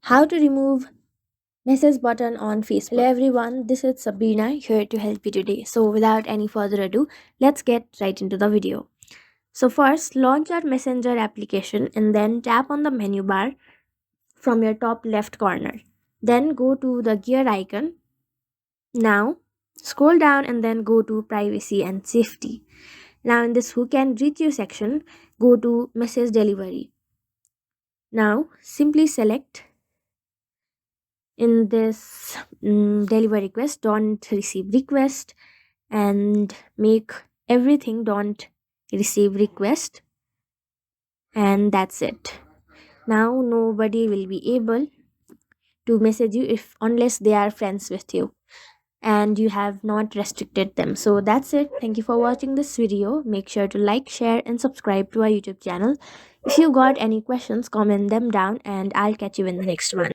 How to remove message button on Facebook. Hello everyone, this is Sabrina here to help you today. So without any further ado, let's get right into the video. So first, launch your Messenger application and then tap on the menu bar from your top left corner. Then go to the gear icon. Now scroll down and then go to privacy and safety. Now in this who can reach you section, go to message delivery. Now simply select in this deliver request don't receive request and make everything don't receive request, and that's it. Now nobody will be able to message you if unless they are friends with you and you have not restricted them. So that's it. Thank you for watching this video. Make sure to like, share and subscribe to our YouTube channel. If you got any questions, comment them down and I'll catch you in the next one.